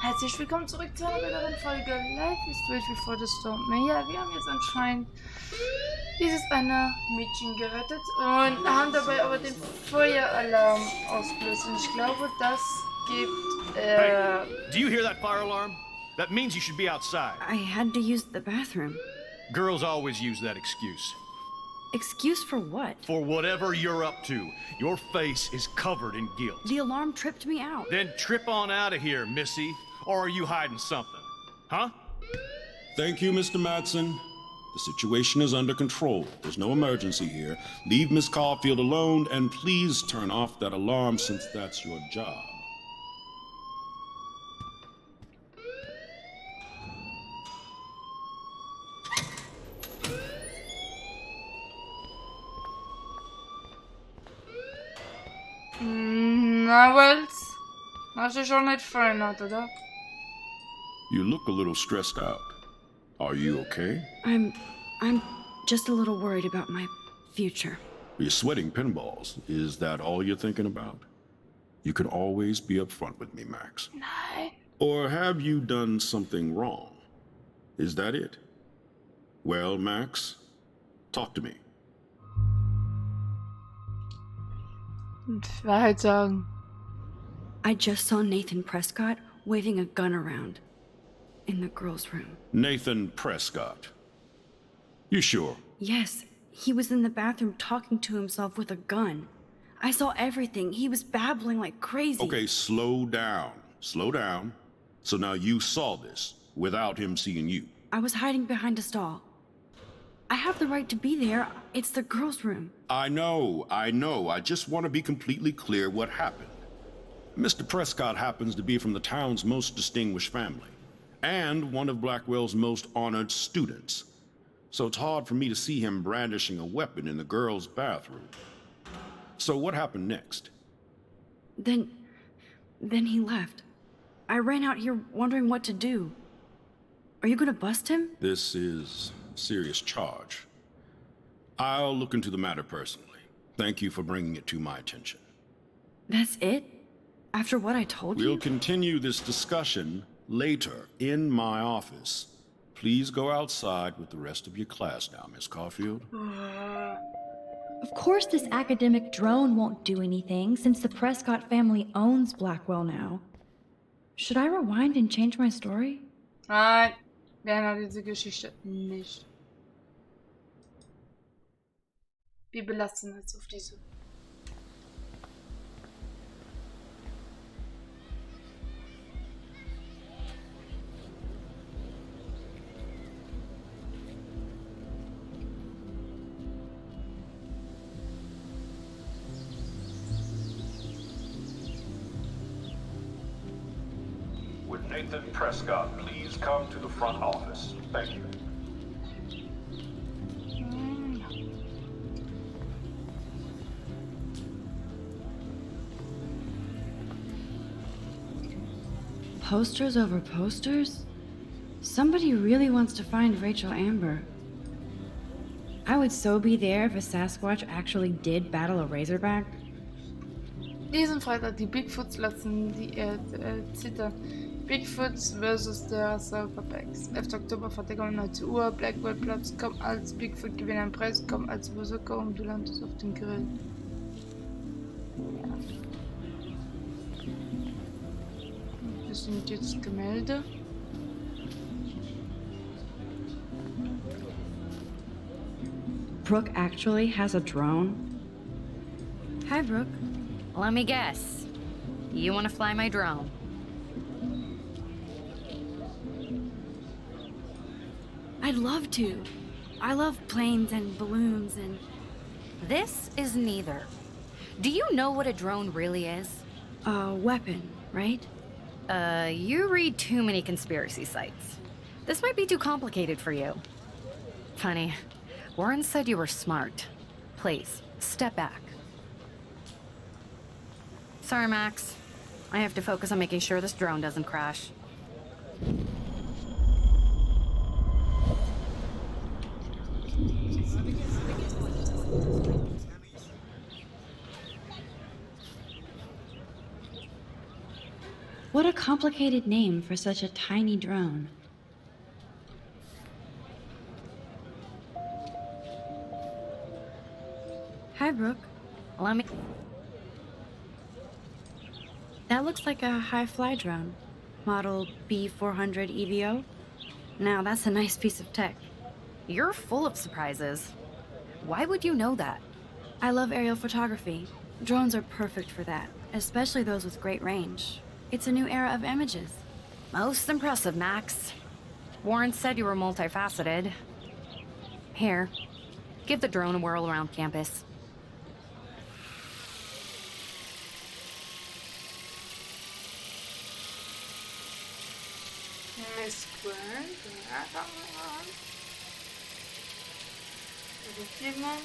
Herzlich willkommen zurück zu einer weiteren Folge Life is Strange Before the Storm. Ja, wir haben jetzt anscheinend dieses eine Mädchen gerettet und haben dabei aber den Feueralarm ausgelöst. Und ich glaube, das gibt... Hey, do you hear that fire alarm? That means you should be outside. I had to use the bathroom. Girls always use that excuse. Excuse for what? For whatever you're up to. Your face is covered in guilt. The alarm tripped me out. Then trip on out of here, Missy. Or are you hiding something? Huh? Thank you, Mr. Madsen. The situation is under control. There's no emergency here. Leave Miss Caulfield alone, and please turn off that alarm since that's your job. Na, Wells? Hast du schon nicht verändert, oder? You look a little stressed out. Are you okay? I'm just a little worried about my future. You're sweating pinballs. Is that all you're thinking about? You can always be upfront with me, Max. Nein. Or have you done something wrong? Is that it? Well, Max, talk to me. Wahrheit sagen. I just saw Nathan Prescott waving a gun around in the girls' room. Nathan Prescott. You sure? Yes, he was in the bathroom talking to himself with a gun. I saw everything. He was babbling like crazy. Okay, slow down. Slow down. So now you saw this without him seeing you. I was hiding behind a stall. I have the right to be there. It's the girls' room. I know. I just want to be completely clear what happened. Mr. Prescott happens to be from the town's most distinguished family, and one of Blackwell's most honored students. So it's hard for me to see him brandishing a weapon in the girls' bathroom. So what happened next? Then he left. I ran out here wondering what to do. Are you gonna bust him? This is a serious charge. I'll look into the matter personally. Thank you for bringing it to my attention. That's it? After what I told you? We'll continue this discussion later in my office. Please go outside with the rest of your class now, Miss Caulfield. Of course this academic drone won't do anything since the Prescott family owns Blackwell now. Should I rewind and change my story? Nein, wir ändern diese Geschichte nicht. Wir belassen es auf diese. Would Nathan Prescott please come to the front office? Thank you. Posters over posters? Somebody really wants to find Rachel Amber. I would so be there if a Sasquatch actually did battle a Razorback. Diesen Freitag, die Bigfoots lassen die Erde zittern. Bigfoots vs. der Silverbacks. 11. Oktober, Freitag um 19 Uhr. Blackwell Platz, komm als Bigfoot, gewinne einen Preis, komm als Besucher und du landest auf dem Grill. Ja. Das sind jetzt Gemälde. Brooke actually has a drone? Hi, Brooke. Let me guess. You want to fly my drone? I'd love to. I love planes and balloons and... This is neither. Do you know what a drone really is? a weapon, right? You read too many conspiracy sites. This might be too complicated for you. Funny, Warren said you were smart. Please, step back. Sorry, Max. I have to focus on making sure this drone doesn't crash. What a complicated name for such a tiny drone. Hi, Brooke. Let me. That looks like a high-fly drone. Model B400 EVO. Now, that's a nice piece of tech. You're full of surprises. Why would you know that? I love aerial photography. Drones are perfect for that, especially those with great range. It's a new era of images. Most impressive, Max. Warren said you were multifaceted. Here, give the drone a whirl around campus. Miss Square. Effectivement.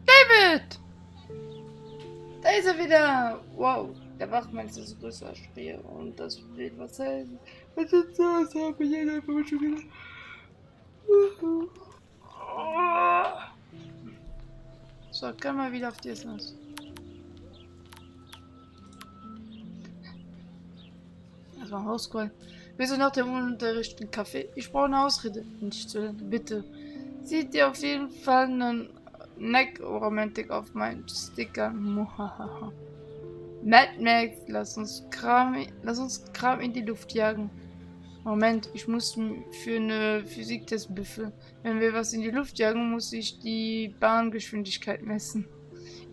David! Da ist er wieder! Wow, der Wachmeister ist größer, schwer und das Bild was heißt. Was ist das? Habe ich einfach schon wieder. So, kann mal wieder auf die SMS. Erstmal rauskommen. Wir sind nach dem Unterricht im Café. Ich brauche eine Ausrede. Nicht zu lernen, bitte. Sieht ihr auf jeden Fall einen Neck-Romantik auf meinen Sticker. Muhahaha. Mad Max, lass uns Kram in die Luft jagen. Moment, ich muss für eine Physiktest büffeln. Wenn wir was in die Luft jagen, muss ich die Bahngeschwindigkeit messen.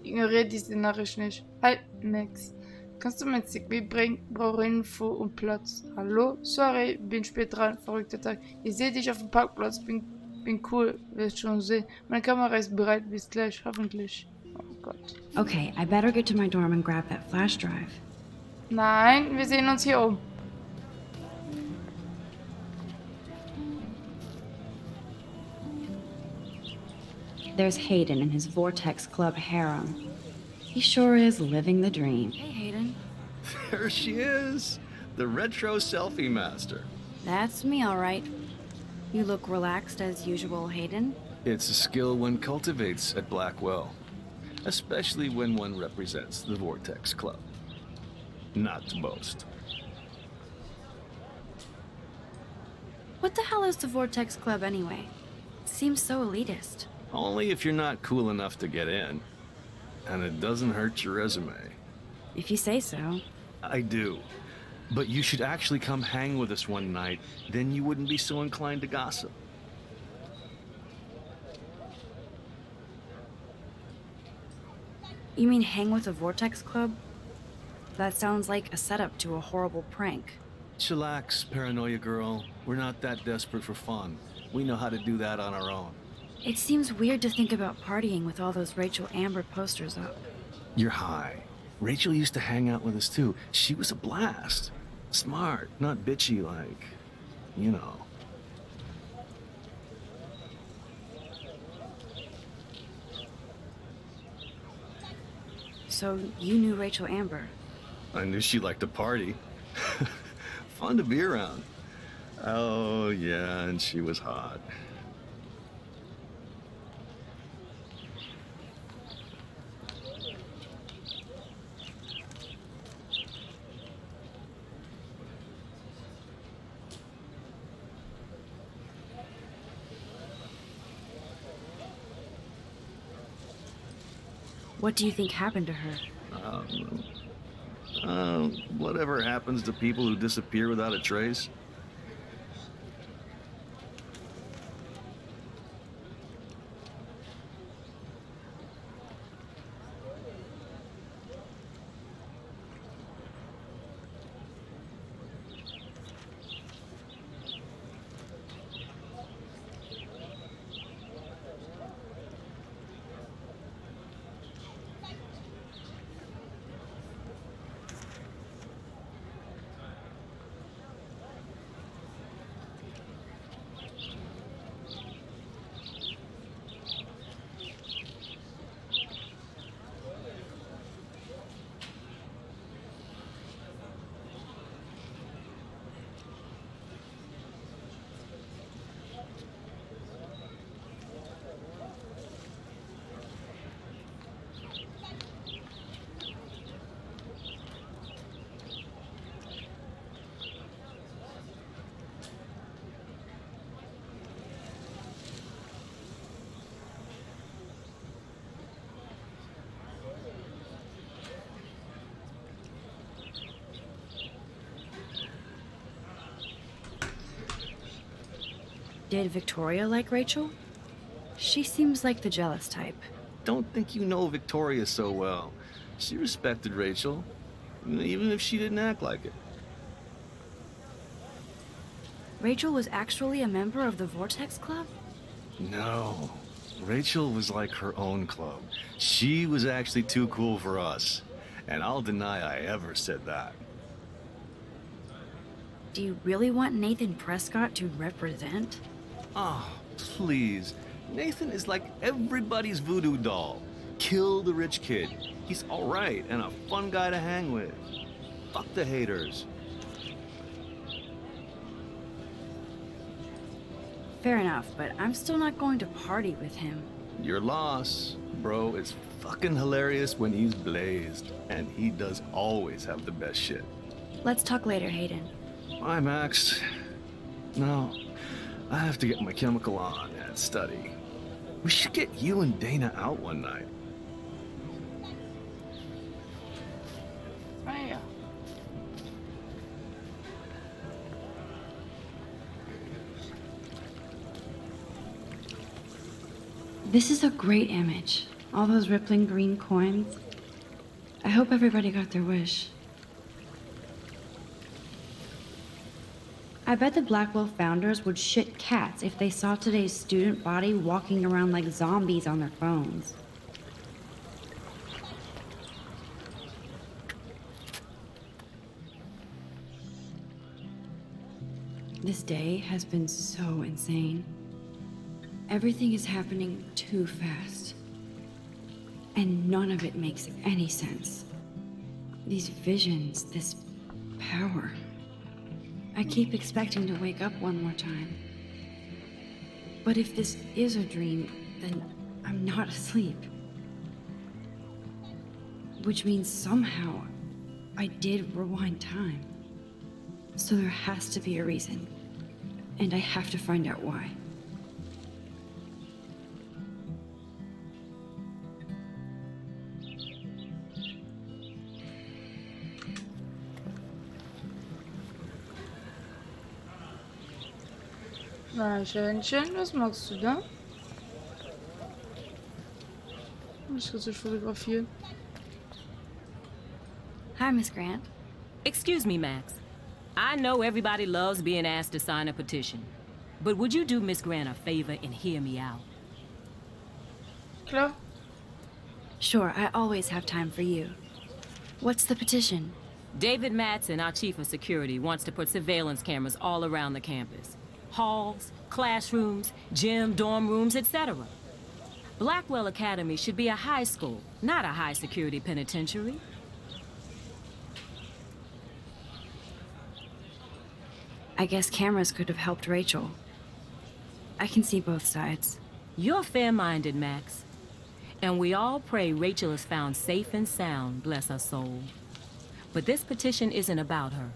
Ignoriere diese Nachricht nicht. Halt, Max. Kannst du mein Segway bringen? Brauche Info und Platz. Hallo? Sorry, bin spät dran. Verrückter Tag. Ich sehe dich auf dem Parkplatz. Bin cool. Wirst schon sehen. Meine Kamera ist bereit. Bis gleich. Hoffentlich. Oh Gott. Okay, I better get to my dorm and grab that flash drive. Nein, wir sehen uns hier oben. There's Hayden and his Vortex Club harem. He sure is living the dream. Hey, Hayden. There she is, the retro selfie master. That's me, all right. You look relaxed as usual, Hayden. It's a skill one cultivates at Blackwell, especially when one represents the Vortex Club. Not to boast. What the hell is the Vortex Club anyway? Seems so elitist. Only if you're not cool enough to get in. And it doesn't hurt your resume. If you say so. I do. But you should actually come hang with us one night, then you wouldn't be so inclined to gossip. You mean hang with the Vortex Club? That sounds like a setup to a horrible prank. Chillax, paranoia girl. We're not that desperate for fun. We know how to do that on our own. It seems weird to think about partying with all those Rachel Amber posters up. You're high. Rachel used to hang out with us too. She was a blast. Smart, not bitchy like, you know. So you knew Rachel Amber? I knew she liked to party. Fun to be around. Oh, yeah, and she was hot. What do you think happened to her? Whatever happens to people who disappear without a trace? Did Victoria like Rachel? She seems like the jealous type. Don't think you know Victoria so well. She respected Rachel, even if she didn't act like it. Rachel was actually a member of the Vortex Club? No. Rachel was like her own club. She was actually too cool for us. And I'll deny I ever said that. Do you really want Nathan Prescott to represent? Oh, please. Nathan is like everybody's voodoo doll. Kill the rich kid. He's all right and a fun guy to hang with. Fuck the haters. Fair enough, but I'm still not going to party with him. Your loss, bro. It's fucking hilarious when he's blazed. And he does always have the best shit. Let's talk later, Hayden. Bye, Max. No, I have to get my chemical on and study. We should get you and Dana out one night. Ah ja. This is a great image. All those rippling green coins. I hope everybody got their wish. I bet the Blackwell founders would shit cats if they saw today's student body walking around like zombies on their phones. This day has been so insane. Everything is happening too fast. And none of it makes any sense. These visions, this power. I keep expecting to wake up one more time. But if this is a dream, then I'm not asleep. Which means somehow I did rewind time. So there has to be a reason. And I have to find out why. Na, Schönchen, was machst du da? Ich muss dich fotografieren. Hi, Miss Grant. Excuse me, Max. I know everybody loves being asked to sign a petition. But would you do Miss Grant a favor and hear me out? Klar. Sure, I always have time for you. What's the petition? David Madsen, our chief of security, wants to put surveillance cameras all around the campus. Halls, classrooms, gym, dorm rooms, etc. Blackwell Academy should be a high school, not a high-security penitentiary. I guess cameras could have helped Rachel. I can see both sides. You're fair-minded, Max. And we all pray Rachel is found safe and sound, bless her soul. But this petition isn't about her.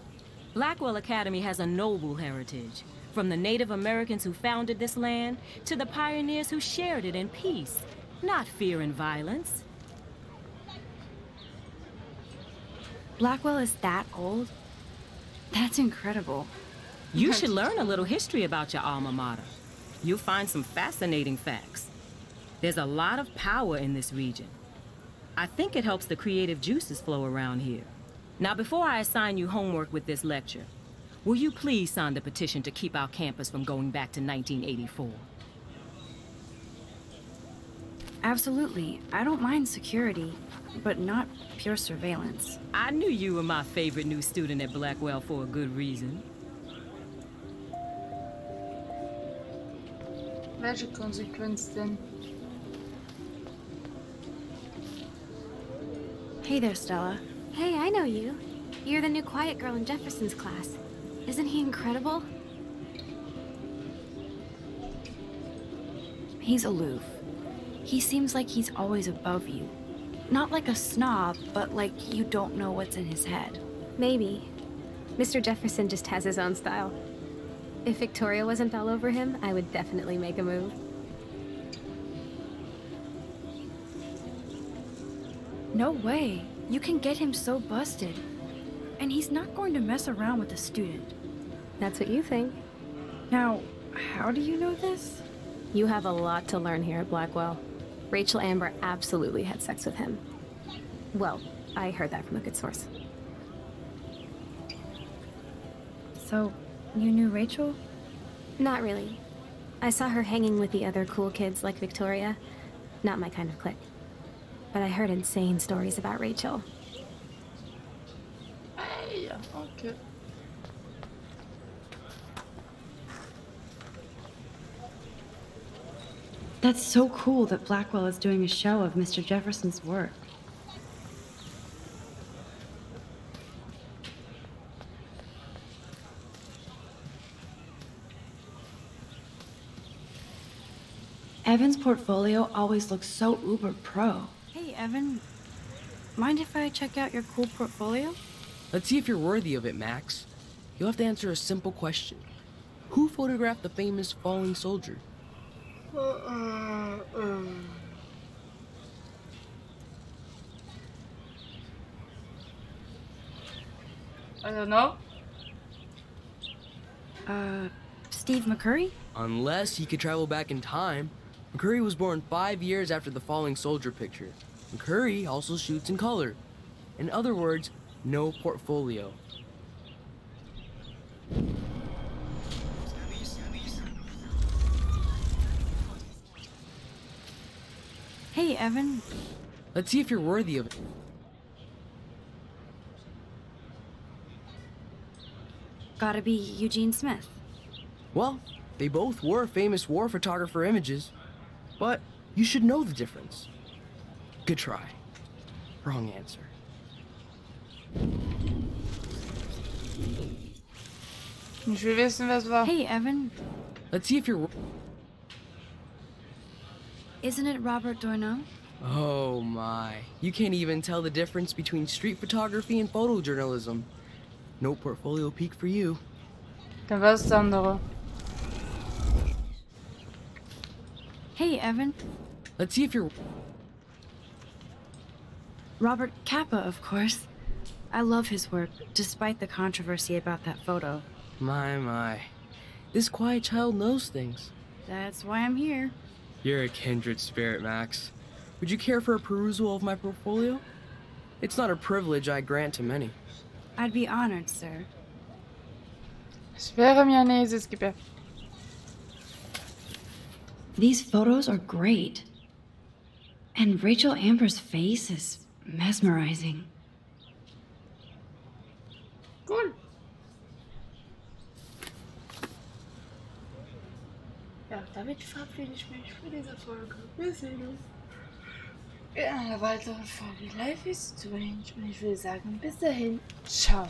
Blackwell Academy has a noble heritage, from the Native Americans who founded this land to the pioneers who shared it in peace, not fear and violence. Blackwell is that old? That's incredible. You should learn a little history about your alma mater. You'll find some fascinating facts. There's a lot of power in this region. I think it helps the creative juices flow around here. Now, before I assign you homework with this lecture, will you please sign the petition to keep our campus from going back to 1984? Absolutely. I don't mind security, but not pure surveillance. I knew you were my favorite new student at Blackwell for a good reason. Welche Konsequenz denn? Hey there, Stella. Hey, I know you. You're the new quiet girl in Jefferson's class. Isn't he incredible? He's aloof. He seems like he's always above you. Not like a snob, but like you don't know what's in his head. Maybe. Mr. Jefferson just has his own style. If Victoria wasn't all over him, I would definitely make a move. No way. You can get him so busted. And he's not going to mess around with a student. That's what you think. Now, how do you know this? You have a lot to learn here at Blackwell. Rachel Amber absolutely had sex with him. Well, I heard that from a good source. So, you knew Rachel? Not really. I saw her hanging with the other cool kids like Victoria. Not my kind of clique. But I heard insane stories about Rachel. Hey, okay. That's so cool that Blackwell is doing a show of Mr. Jefferson's work. Evan's portfolio always looks so uber pro. Hey, Evan. Mind if I check out your cool portfolio? Let's see if you're worthy of it, Max. You'll have to answer a simple question. Who photographed the famous falling soldier? I don't know. Steve McCurry? Unless he could travel back in time. McCurry was born 5 years after the falling soldier picture. McCurry also shoots in color. In other words, no portfolio. Hey, Evan. Let's see if you're worthy of it. Gotta be Eugene Smith. Well, they both were famous war photographer images. But you should know the difference. Good try. Wrong answer. Ich will wissen, wer es war. Hey, Evan. Let's see if you're... Isn't it Robert Doisneau? Oh my. You can't even tell the difference between street photography and photojournalism. No portfolio peak for you. Dann war es der andere. Hey, Evan. Let's see if you're... Robert Capa, of course. I love his work, despite the controversy about that photo. My. This quiet child knows things. That's why I'm here. You're a kindred spirit, Max. Would you care for a perusal of my portfolio? It's not a privilege I grant to many. I'd be honored, sir. Es wäre mir eine Eselsgebet. These photos are great. And Rachel Amber's face is mesmerizing. Cool. Ja, damit verabschiede ich mich für diese Folge. Wir sehen uns in einer weiteren Folge Life is Strange. Und ich würde sagen, bis dahin, ciao.